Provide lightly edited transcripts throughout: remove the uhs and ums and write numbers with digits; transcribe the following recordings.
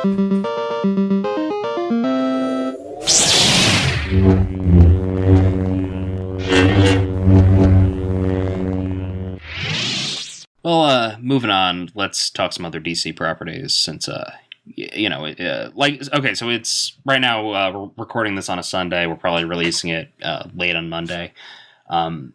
Well, moving on, let's talk some other DC properties since, okay, so it's right now, we're recording this on a Sunday. We're probably releasing it late on Monday. 2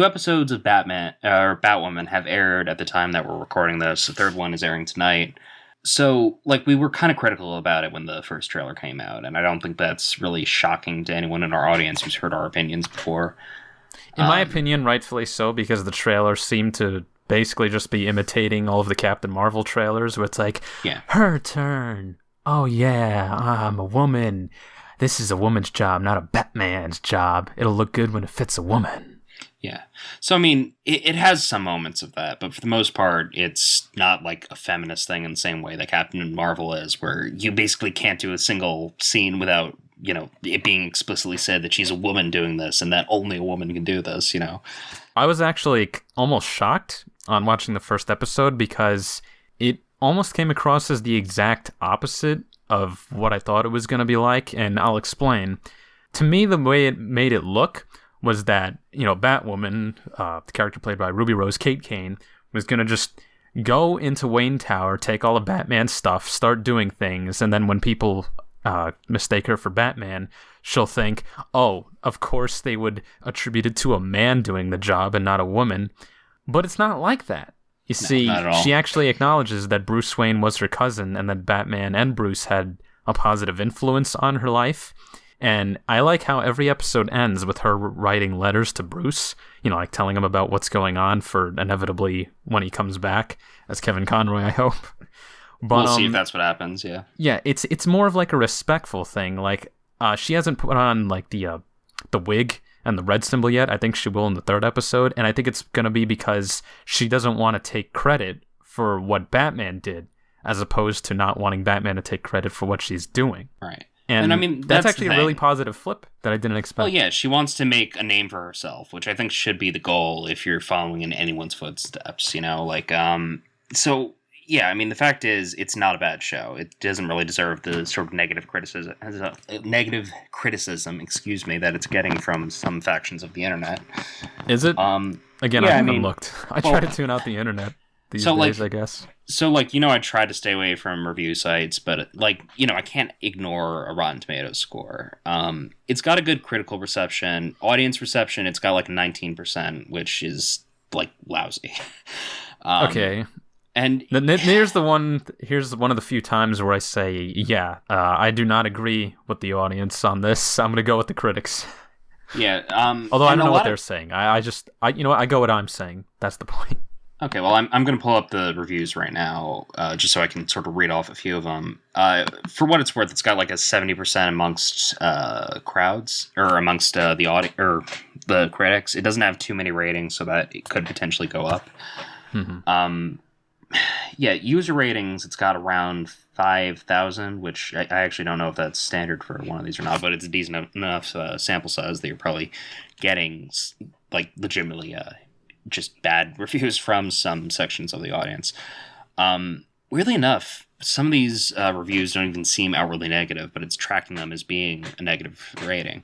episodes of Batwoman have aired at the time that we're recording this. The third one is airing tonight. So, we were kind of critical about it when the first trailer came out, and I don't think that's really shocking to anyone in our audience who's heard our opinions before. In my opinion, rightfully so, because the trailer seemed to basically just be imitating all of the Captain Marvel trailers, where it's like, her turn. Oh yeah, I'm a woman. This is a woman's job, not a Batman's job. It'll look good when it fits a woman. Yeah. So, I mean, it has some moments of that, but for the most part, it's not like a feminist thing in the same way that Captain Marvel is, where you basically can't do a single scene without, it being explicitly said that she's a woman doing this and that only a woman can do this, I was actually almost shocked on watching the first episode because it almost came across as the exact opposite of what I thought it was going to be like, and I'll explain. To me, the way it made it look was that, Batwoman, the character played by Ruby Rose Kate Kane, was going to just go into Wayne Tower, take all of Batman's stuff, start doing things, and then when people mistake her for Batman, she'll think, oh, of course they would attribute it to a man doing the job and not a woman. But it's not like that. You see, she actually acknowledges that Bruce Wayne was her cousin and that Batman and Bruce had a positive influence on her life. And I like how every episode ends with her writing letters to Bruce, telling him about what's going on for inevitably when he comes back as Kevin Conroy, I hope. But, we'll see if that's what happens, yeah. Yeah, it's more of like a respectful thing. She hasn't put on the wig and the red symbol yet. I think she will in the 3rd episode, and I think it's going to be because she doesn't want to take credit for what Batman did, as opposed to not wanting Batman to take credit for what she's doing. Right. And I mean, that's actually a really positive flip that I didn't expect. Well, yeah, she wants to make a name for herself, which I think should be the goal if you're following in anyone's footsteps, so... Yeah, I mean, the fact is, it's not a bad show. It doesn't really deserve the sort of negative criticism, that it's getting from some factions of the internet. Is it? Again, I haven't looked. I try to tune out the internet these days, I guess. So, I try to stay away from review sites, but, I can't ignore a Rotten Tomatoes score. It's got a good critical reception. Audience reception, it's got, 19%, which is, lousy. Okay. And here's one of the few times where I say, I do not agree with the audience on this. I'm going to go with the critics. Yeah. Although I don't know what they're saying. I go what I'm saying. That's the point. Okay, well, I'm going to pull up the reviews right now, just so I can sort of read off a few of them. For what it's worth, it's got a 70% amongst crowds, or amongst the audience, or the critics. It doesn't have too many ratings, so that it could potentially go up. Mm-hmm. Yeah, user ratings, it's got around 5,000, which I actually don't know if that's standard for one of these or not, but it's a decent enough sample size that you're probably getting, legitimately just bad reviews from some sections of the audience. Weirdly enough, some of these reviews don't even seem outwardly negative, but it's tracking them as being a negative rating.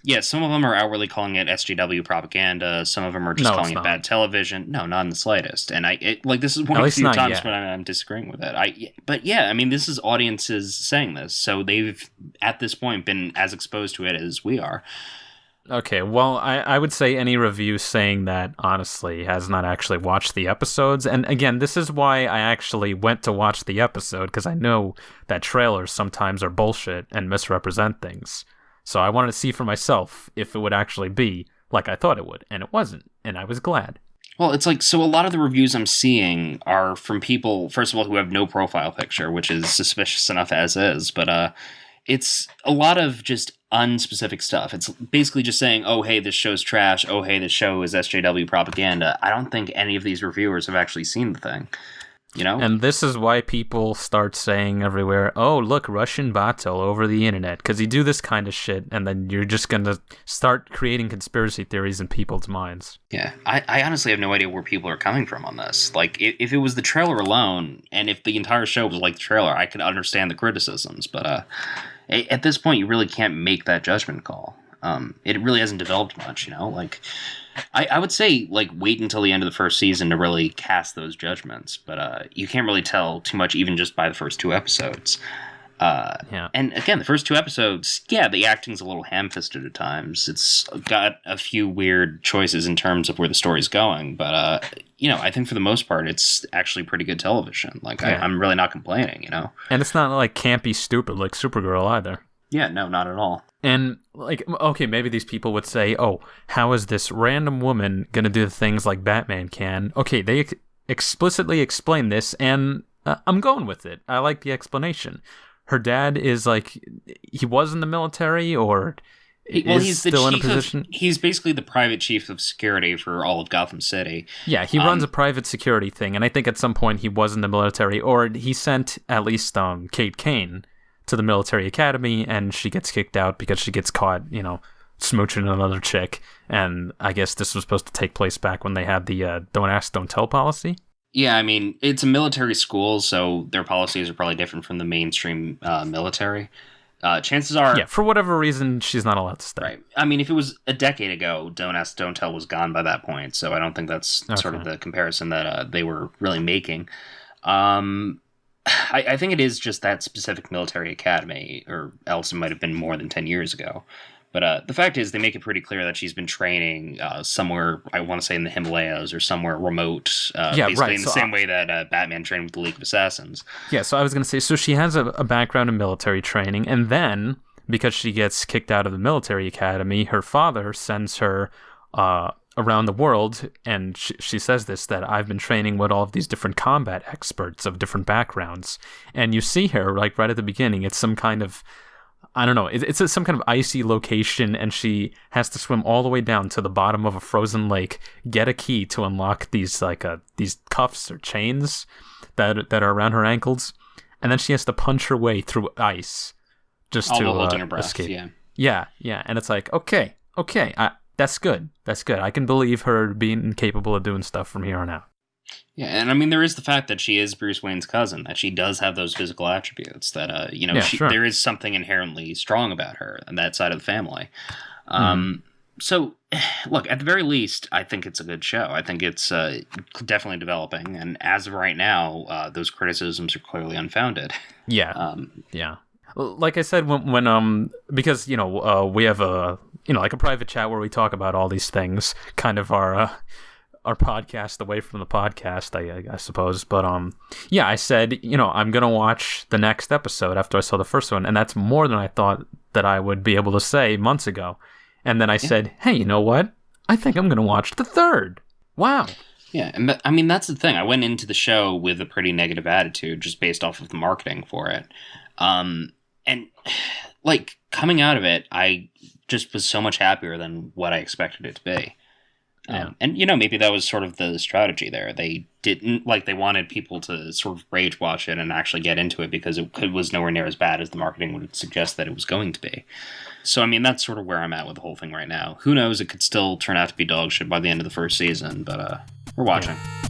Yeah, some of them are outwardly calling it SJW propaganda. Some of them are just calling it bad television. No, not in the slightest. And this is one of the few times when I'm disagreeing with it. But yeah, I mean, this is audiences saying this, so they've at this point been as exposed to it as we are. Okay, well, I would say any review saying that, honestly, has not actually watched the episodes. And again, this is why I actually went to watch the episode, because I know that trailers sometimes are bullshit and misrepresent things. So I wanted to see for myself if it would actually be like I thought it would, and it wasn't, and I was glad. Well, it's so a lot of the reviews I'm seeing are from people, first of all, who have no profile picture, which is suspicious enough as is, but it's a lot of just unspecific stuff. It's basically just saying, oh, hey, this show's trash, oh, hey, this show is SJW propaganda. I don't think any of these reviewers have actually seen the thing. You know? And this is why people start saying everywhere, oh, look, Russian bots all over the internet. Because you do this kind of shit, and then you're just going to start creating conspiracy theories in people's minds. Yeah, I honestly have no idea where people are coming from on this. Like, if it was the trailer alone, and if the entire show was like the trailer, I could understand the criticisms. But at this point, you really can't make that judgment call. It really hasn't developed much, you know? Like, I would say, like, wait until the end of the first season to really cast those judgments. But you can't really tell too much even just by the first 2 episodes. Yeah. And again, the first 2 episodes, yeah, the acting's a little ham-fisted at times. It's got a few weird choices in terms of where the story's going. But, you know, I think for the most part, it's actually pretty good television. Like, Yeah. I'm really not complaining, you know? And it's not like campy stupid like Supergirl either. Yeah, no, not at all. And, like, okay, maybe these people would say, oh, how is this random woman going to do the things like Batman can? Okay, they explicitly explain this, and I'm going with it. I like the explanation. Her dad is, like, he was in the military, or he's still in a position. He's basically the private chief of security for all of Gotham City. Yeah, he runs a private security thing, and I think at some point he was in the military, or he sent at least Kate Kane to the military academy, and she gets kicked out because she gets caught, you know, smooching another chick. And I guess this was supposed to take place back when they had the don't ask, don't tell policy. Yeah, I mean, it's a military school, so their policies are probably different from the mainstream military. Chances are... Yeah, for whatever reason, she's not allowed to stay. Right. I mean, if it was a decade ago, Don't Ask, Don't Tell was gone by that point, so I don't think that's sort of the comparison that they were really making. I think it is just that specific military academy, or else it might have been more than 10 years ago. But the fact is, they make it pretty clear that she's been training somewhere, I want to say in the Himalayas, or somewhere remote, basically right. In the same way that Batman trained with the League of Assassins. Yeah, so I was going to say, so she has a background in military training, and then, because she gets kicked out of the military academy, her father sends her around the world, and she says this, that I've been training with all of these different combat experts of different backgrounds. And you see her, like, right at the beginning, it's some kind of, I don't know, it's some kind of icy location, and she has to swim all the way down to the bottom of a frozen lake, get a key to unlock these, like, these cuffs or chains that are around her ankles, and then she has to punch her way through ice just all to holding her breath, escape. Yeah, and it's like, okay, that's good. I can believe her being capable of doing stuff from here on out. Yeah, and I mean, there is the fact that she is Bruce Wayne's cousin, that she does have those physical attributes, that, you know, sure. There is something inherently strong about her and that side of the family. So, look, at the very least, I think it's a good show. I think it's definitely developing, and as of right now, those criticisms are clearly unfounded. Yeah, yeah. Like I said, when because, you know, we have a, you know, like a private chat where we talk about all these things, kind of our podcast away from the podcast, I suppose. But yeah, I said, you know, I'm gonna watch the next episode after I saw the first one, and that's more than I thought that I would be able to say months ago. And then I said, hey, you know what? I think I'm gonna watch the third. Wow. Yeah, and I mean, that's the thing. I went into the show with a pretty negative attitude just based off of the marketing for it. And, like, coming out of it, I just was so much happier than what I expected it to be. Yeah. And, you know, maybe that was sort of the strategy there. They didn't, like, they wanted people to sort of rage watch it and actually get into it because it was nowhere near as bad as the marketing would suggest that it was going to be. So, I mean, that's sort of where I'm at with the whole thing right now. Who knows? It could still turn out to be dog shit by the end of the first season, but we're watching. Yeah.